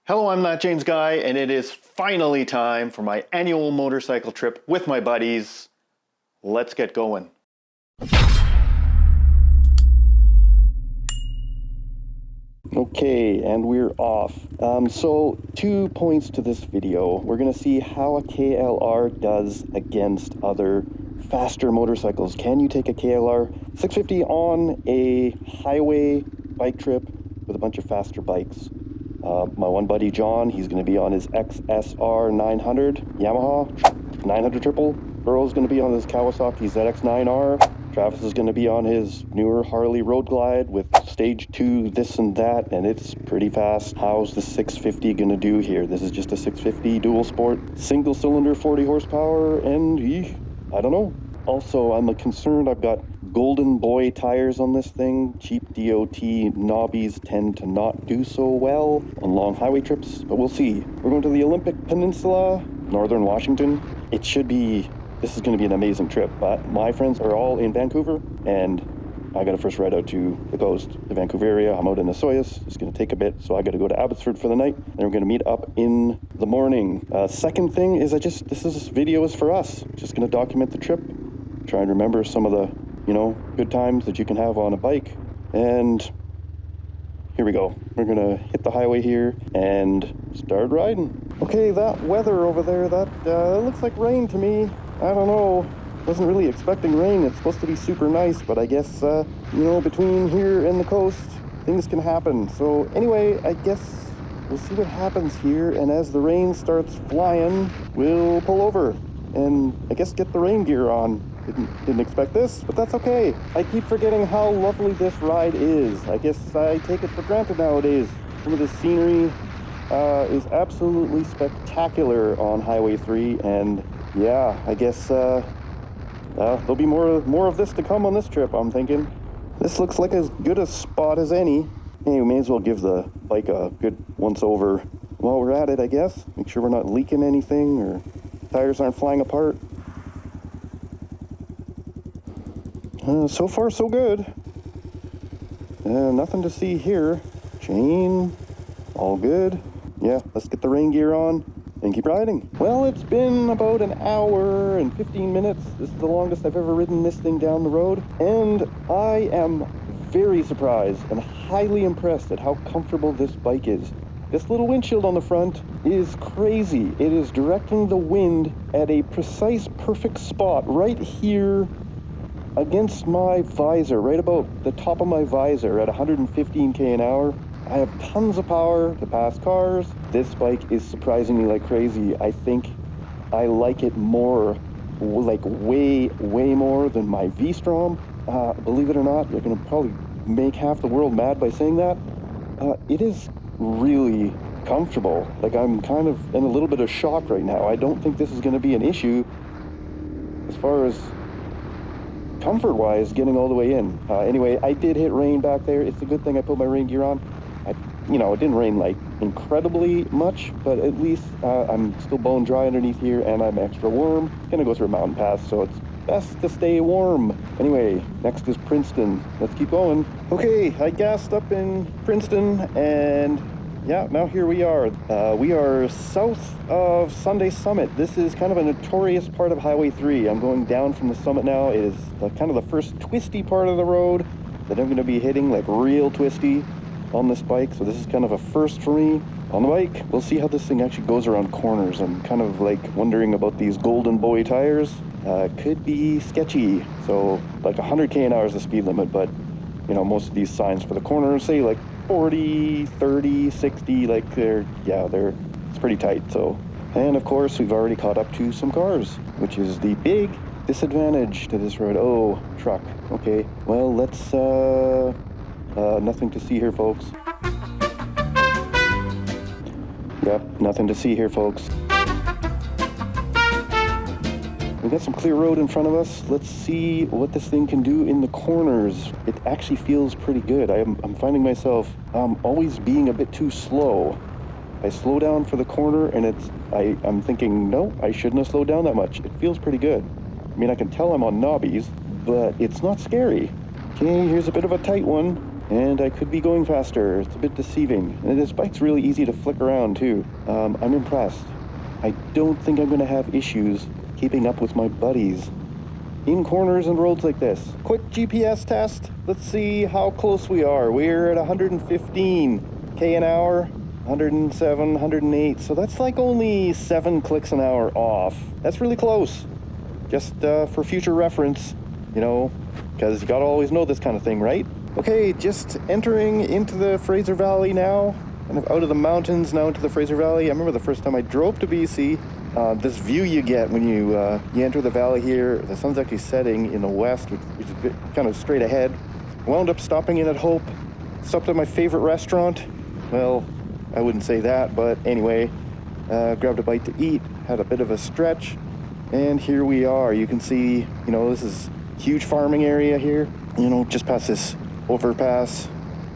Hello, I'm That James Guy, and it is finally time for my annual motorcycle trip with my buddies. Let's get going. Okay, and we're off. So 2 points to this video. We're gonna see how a KLR does against other faster motorcycles. Can you take a KLR 650 on a highway bike trip with a bunch of faster bikes? My one buddy John, he's going to be on his XSR 900 Yamaha 900 triple. Earl's going to be on his Kawasaki ZX9R. Travis is going to be on his newer Harley Road Glide with stage 2 this and that, and it's pretty fast. How's the 650 going to do here? This is just a 650 dual sport, single cylinder, 40 horsepower, and I don't know. Also, I'm concerned I've got golden boy tires on this thing. Cheap DOT knobbies tend to not do so well on long highway trips, but we'll see. We're going to the Olympic Peninsula, northern Washington. This is going to be an amazing trip, but my friends are all in Vancouver, and I got to first ride out to the coast, the Vancouver area. I'm out in the Soyuz. It's going to take a bit, so I got to go to Abbotsford for the night, and we're going to meet up in the morning. Second thing is this video is for us. Just going to document the trip, try and remember some of the good times that you can have on a bike. And here we go. We're gonna hit the highway here and start riding. Okay, that weather over there, that looks like rain to me. I don't know. Wasn't really expecting rain. It's supposed to be super nice, but I guess, between here and the coast, things can happen. So anyway, I guess we'll see what happens here. And as the rain starts flying, we'll pull over and I guess get the rain gear on. Didn't expect this, but that's okay. I keep forgetting how lovely this ride is. I guess I take it for granted nowadays. Some of the scenery is absolutely spectacular on Highway 3, and yeah, I guess there'll be more of this to come on this trip, I'm thinking. This looks like as good a spot as any. Hey, we may as well give the bike a good once-over while we're at it, I guess. Make sure we're not leaking anything or tires aren't flying apart. So far, so good. Nothing to see here. Chain, all good. Yeah, let's get the rain gear on and keep riding. Well, it's been about an hour and 15 minutes. This is the longest I've ever ridden this thing down the road. And I am very surprised and highly impressed at how comfortable this bike is. This little windshield on the front is crazy. It is directing the wind at a precise, perfect spot right here against my visor, right about the top of my visor at 115k an hour. I have tons of power to pass cars. This bike is surprising me like crazy. I think I like it more, like way more than my V-Strom. Believe it or not, you're gonna probably make half the world mad by saying that. It is really comfortable. Like, I'm kind of in a little bit of shock right now. I don't think this is gonna be an issue as far as comfort-wise, getting all the way in. Anyway, I did hit rain back there. It's a good thing I put my rain gear on. It didn't rain like incredibly much, but at least I'm still bone dry underneath here, and I'm extra warm. Gonna go through a mountain pass, so it's best to stay warm. Anyway, next is Princeton. Let's keep going. Okay, I gassed up in Princeton, and yeah, now here we are. We are south of Sunday Summit. This is kind of a notorious part of Highway 3. I'm going down from the summit now. It is kind of the first twisty part of the road that I'm going to be hitting, like real twisty on this bike. So this is kind of a first for me on the bike. We'll see how this thing actually goes around corners. I'm kind of like wondering about these golden boy tires. Could be sketchy. So like 100k an hour is the speed limit, but most of these signs for the corners say like 40, 30, 60, like it's pretty tight. So, and of course we've already caught up to some cars, which is the big disadvantage to this road. Oh, truck. Okay, well, let's nothing to see here, folks. Yep, nothing to see here, folks. We got some clear road in front of us. Let's see what this thing can do in the corners. It actually feels pretty good. I'm finding myself always being a bit too slow. I slow down for the corner, and I'm thinking, no, I shouldn't have slowed down that much. It feels pretty good. I mean, I can tell I'm on knobbies, but it's not scary. Okay, here's a bit of a tight one. and I could be going faster. It's a bit deceiving. And this bike's really easy to flick around too. I'm impressed. I don't think I'm gonna have issues keeping up with my buddies in corners and roads like this. Quick GPS test. Let's see how close we are. We're at 115 k an hour, 107, 108. So that's like only 7 clicks an hour off. That's really close. Just for future reference, you know, because you gotta always know this kind of thing, right? Okay, just entering into the Fraser Valley now, kind of out of the mountains now into the Fraser Valley. I remember the first time I drove to BC, this view you get when you enter the valley here. The sun's actually setting in the west, which is a bit kind of straight ahead. Wound up stopping in at Hope, stopped at my favorite restaurant. Well, I wouldn't say that, but anyway, grabbed a bite to eat, had a bit of a stretch, and here we are. You can see, you know, this is huge farming area here, you know, just past this overpass.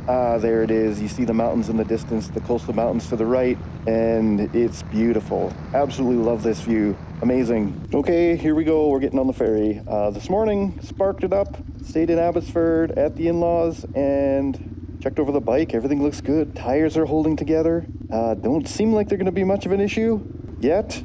There it is. You see the mountains in the distance, the coastal mountains to the right, and it's beautiful. Absolutely love this view. Amazing. Okay, here we go. We're getting on the ferry. This morning, sparked it up, stayed in Abbotsford at the in-laws, and checked over the bike. Everything looks good. Tires are holding together. Don't seem like they're going to be much of an issue yet,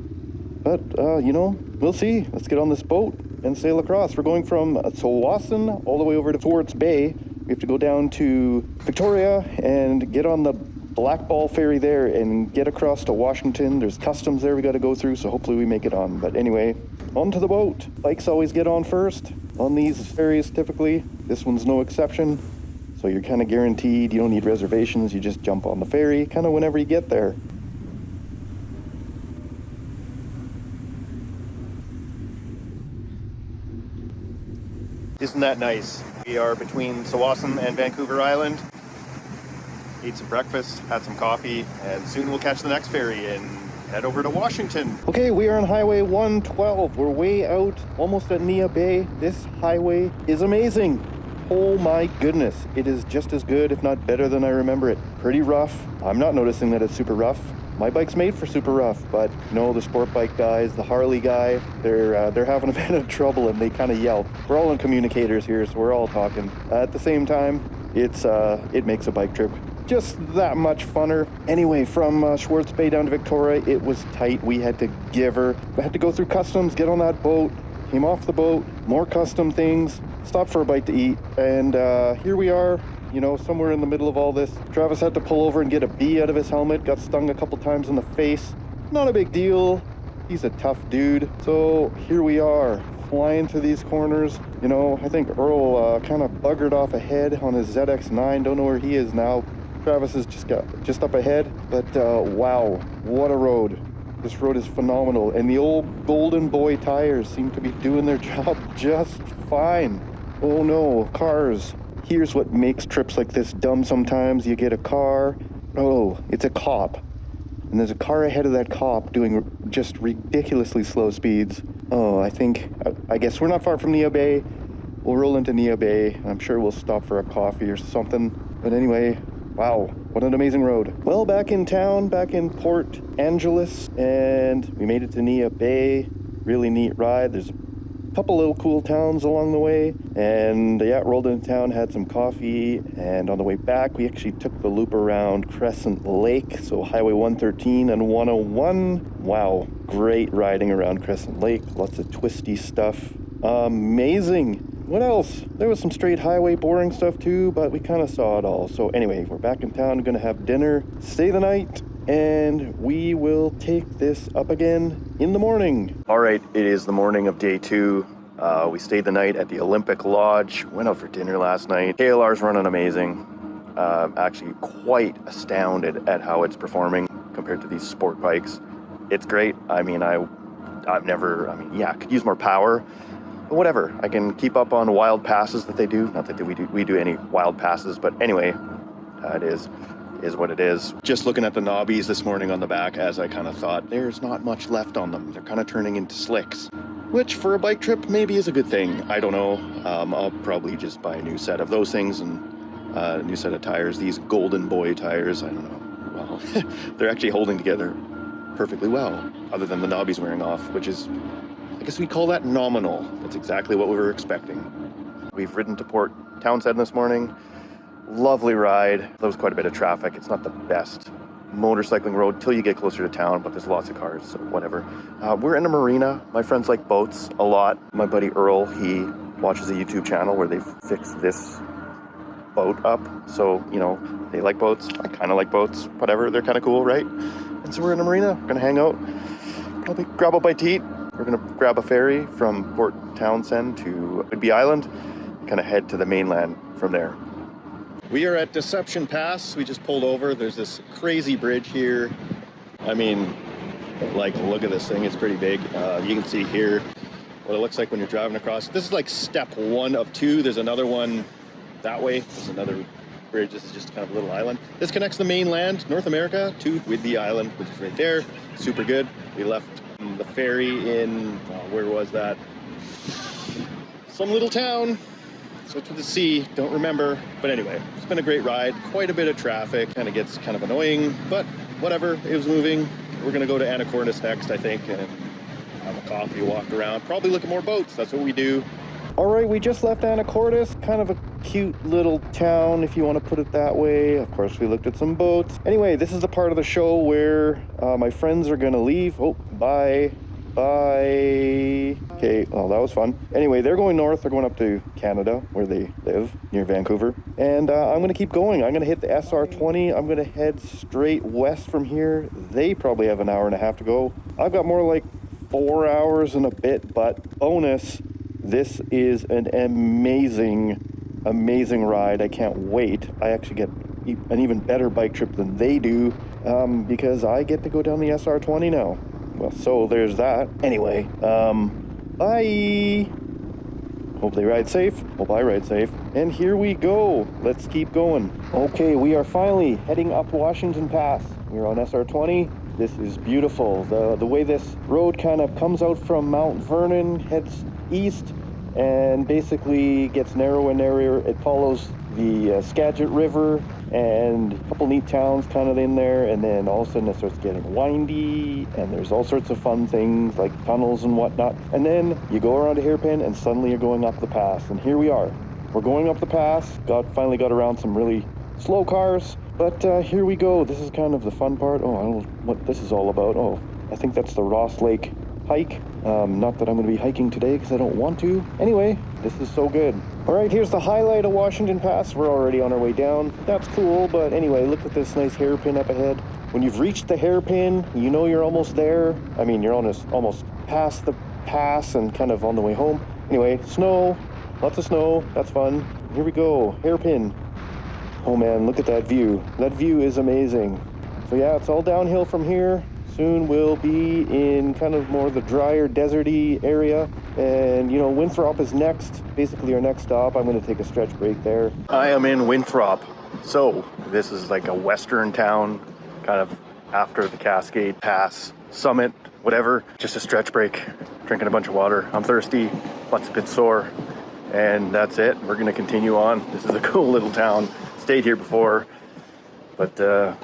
but, you know, we'll see. Let's get on this boat and sail across. We're going from Tsawwassen all the way over to Forts Bay. We have to go down to Victoria and get on the Blackball ferry there and get across to Washington. There's customs there we got to go through, so hopefully we make it on. But anyway, onto the boat. Bikes always get on first on these ferries typically. This one's no exception. So you're kind of guaranteed. You don't need reservations. You just jump on the ferry kind of whenever you get there. Isn't that nice? We are between Tsawwassen and Vancouver Island. Ate some breakfast, had some coffee, and soon we'll catch the next ferry and head over to Washington. Okay, we are on Highway 112. We're way out, almost at Nia Bay. This highway is amazing. Oh my goodness. It is just as good, if not better than I remember it. Pretty rough. I'm not noticing that it's super rough. My bike's made for super rough, but you know, the sport bike guys, the Harley guy, they're having a bit of trouble and they kind of yell. We're all in communicators here, so we're all talking. At the same time, it makes a bike trip just that much funner. Anyway, from Schwartz Bay down to Victoria, it was tight. We had to give her. We had to go through customs, get on that boat, came off the boat, more custom things, stopped for a bite to eat, and here we are. You know, somewhere in the middle of all this. Travis had to pull over and get a bee out of his helmet, got stung a couple times in the face. Not a big deal. He's a tough dude. So here we are, flying through these corners. You know, I think Earl kind of buggered off ahead on his ZX9. Don't know where he is now. Travis is just up ahead. But wow, what a road. This road is phenomenal. And the old Golden Boy tires seem to be doing their job just fine. Oh no, cars. Here's what makes trips like this dumb sometimes. You get a car. Oh, it's a cop. And there's a car ahead of that cop doing just ridiculously slow speeds. Oh, I guess we're not far from Nia Bay. We'll roll into Nia Bay. I'm sure we'll stop for a coffee or something. But anyway, wow, what an amazing road. Well, back in town, back in Port Angeles, and we made it to Nia Bay. Really neat ride. There's a couple little cool towns along the way, and yeah, rolled into town, had some coffee, and on the way back we actually took the loop around Crescent Lake, so Highway 113 and 101. Wow, great riding around Crescent Lake, lots of twisty stuff. Amazing. What else? There was some straight highway boring stuff too, but we kind of saw it all. So anyway, we're back in town, gonna have dinner, stay the night, and we will take this up again in the morning. All right, it is the morning of day 2. We stayed the night at the Olympic Lodge, went out for dinner last night. KLR's running amazing. Actually quite astounded at how it's performing compared to these sport bikes. It's great. I mean, I could use more power, but whatever. I can keep up on wild passes that they do. Not that we do any wild passes, but anyway, it is what it is. Just looking at the knobbies this morning on the back, as I kind of thought, there's not much left on them. They're kind of turning into slicks, which for a bike trip maybe is a good thing. I don't know. I'll probably just buy a new set of those things and a new set of tires. These Golden Boy tires, I don't know. Well, they're actually holding together perfectly well, other than the knobbies wearing off, which is, I guess we'd call that nominal. That's exactly what we were expecting. We've ridden to Port Townsend this morning. Lovely ride. There was quite a bit of traffic. It's not the best motorcycling road till you get closer to town, but there's lots of cars, so whatever. We're in a marina. My friends like boats a lot. My buddy Earl, he watches a YouTube channel where they've fixed this boat up. So, you know, they like boats. I kind of like boats. Whatever, they're kind of cool, right? And so we're in a marina. We're gonna hang out, probably grab a bite to eat. We're gonna grab a ferry from Port Townsend to Whidbey Island, kind of head to the mainland from there. We are at Deception Pass. We just pulled over. There's this crazy bridge here. I mean, like, look at this thing. It's pretty big. You can see here what it looks like when you're driving across. This is like step 1 of 2. There's another one that way. There's another bridge. This is just kind of a little island. This connects the mainland, North America, to Whidbey Island, which is right there. Super good. We left the ferry in, where was that? Some little town. Switch with the sea, don't remember. But anyway, it's been a great ride. Quite a bit of traffic. Kind of gets kind of annoying, but whatever. It was moving. We're gonna go to Anacortes next, I think, and have a coffee, walk around. Probably look at more boats. That's what we do. All right, we just left Anacortes. Kind of a cute little town, if you want to put it that way. Of course, we looked at some boats. Anyway, this is the part of the show where my friends are gonna leave. Oh, bye. Bye. Okay, well, that was fun. Anyway, they're going north. They're going up to Canada, where they live, near Vancouver. And I'm going to keep going. I'm going to hit the SR20. I'm going to head straight west from here. They probably have an hour and a half to go. I've got more like 4 hours and a bit, but bonus, this is an amazing, amazing ride. I can't wait. I actually get an even better bike trip than they do because I get to go down the SR20 now. Well, so there's that. Anyway, bye. Hope they ride safe. Hope I ride safe. And here we go. Let's keep going. Okay, we are finally heading up Washington Pass. We're on SR20. This is beautiful. The way this road kind of comes out from Mount Vernon, heads east, and basically gets narrower and narrower. It follows the Skagit River and a couple neat towns kind of in there, and then all of a sudden it starts getting windy, and there's all sorts of fun things like tunnels and whatnot. And then you go around a hairpin and suddenly you're going up the pass, and here we are. We're going up the pass. Finally got around some really slow cars, but here we go. This is kind of the fun part. Oh, I don't know what this is all about. Oh, I think that's the Ross Lake hike. Not that I'm going to be hiking today because I don't want to. Anyway, this is so good. All right, here's the highlight of Washington Pass. We're already on our way down. That's cool, but anyway, look at this nice hairpin up ahead. When you've reached the hairpin, you know you're almost there. I mean, you're almost past the pass and kind of on the way home. Anyway, snow, lots of snow. That's fun. Here we go, hairpin. Oh man, look at that view. That view is amazing. So yeah, it's all downhill from here. Soon we'll be in kind of more the drier, deserty area. And, you know, Winthrop is next, basically our next stop. I'm going to take a stretch break there. I am in Winthrop. So this is like a western town, kind of after the Cascade Pass summit, whatever. Just a stretch break, drinking a bunch of water. I'm thirsty, lots a bit sore. And that's it. We're going to continue on. This is a cool little town. Stayed here before. But, oh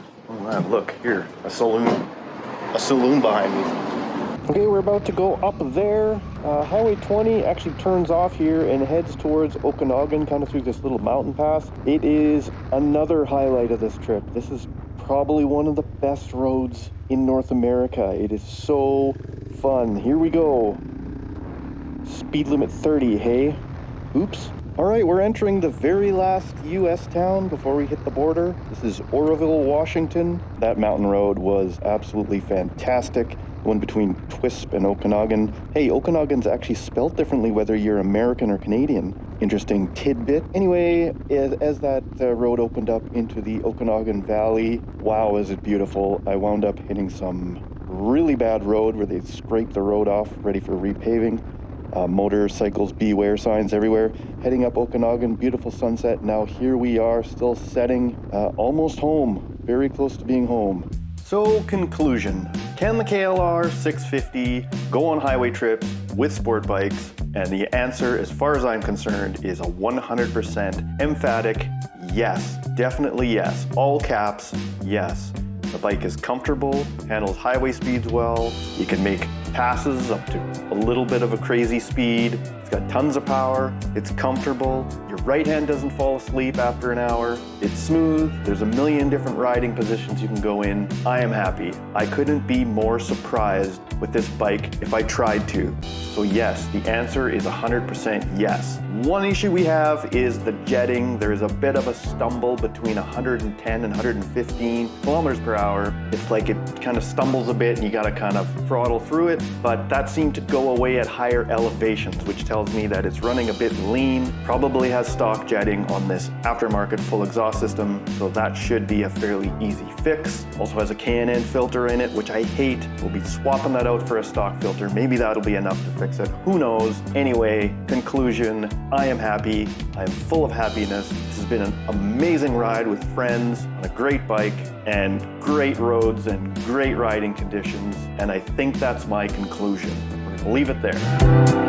man, look here, a saloon behind me. Okay, we're about to go up there. Highway 20 actually turns off here and heads towards Okanagan, kind of through this little mountain pass. It is another highlight of this trip. This is probably one of the best roads in North America. It is so fun. Here we go. Speed limit 30, hey? Oops. All right, we're entering the very last U.S. town before we hit the border. This is Oroville, Washington. That mountain road was absolutely fantastic. The one between Twisty and Okanagan. Hey, Okanagan's actually spelled differently whether you're American or Canadian. Interesting tidbit. Anyway, as that road opened up into the Okanagan Valley, wow, is it beautiful. I wound up hitting some really bad road where they scraped the road off, ready for repaving. Motorcycles beware signs everywhere. Heading up Okanagan, beautiful sunset. Now here we are, still setting, almost home, very close to being home. So conclusion, can the KLR 650 go on highway trips with sport bikes? And the answer, as far as I'm concerned, is a 100% emphatic yes, definitely yes, all caps, yes. The bike is comfortable, handles highway speeds well. You can make passes up to a little bit of a crazy speed. It's got tons of power. It's comfortable. You're Right hand doesn't fall asleep after an hour. It's smooth. There's a million different riding positions you can go in. I am happy. I couldn't be more surprised with this bike if I tried to. So yes, the answer is 100% yes. One issue we have is the jetting. There's a bit of a stumble between 110 and 115 kilometers per hour. It's like it kind of stumbles a bit and you gotta kind of throttle through it, but that seemed to go away at higher elevations, which tells me that it's running a bit lean, probably has stock jetting on this aftermarket full exhaust system, so that should be a fairly easy fix. Also has a K&N filter in it, which I hate. We'll be swapping that out for a stock filter. Maybe that'll be enough to fix it. Who knows? Anyway, conclusion, I am happy. I am full of happiness. This has been an amazing ride with friends on a great bike and great roads and great riding conditions. And I think that's my conclusion. We're gonna leave it there.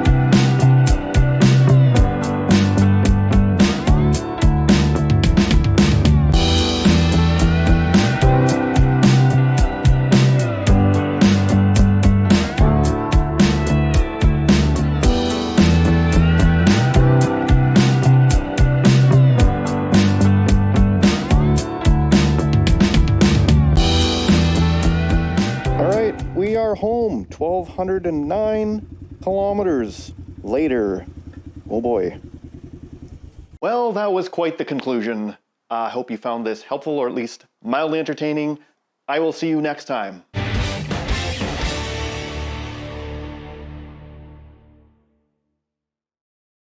We are home, 1,209 kilometers later. Oh boy. Well, that was quite the conclusion. I hope you found this helpful or at least mildly entertaining. I will see you next time.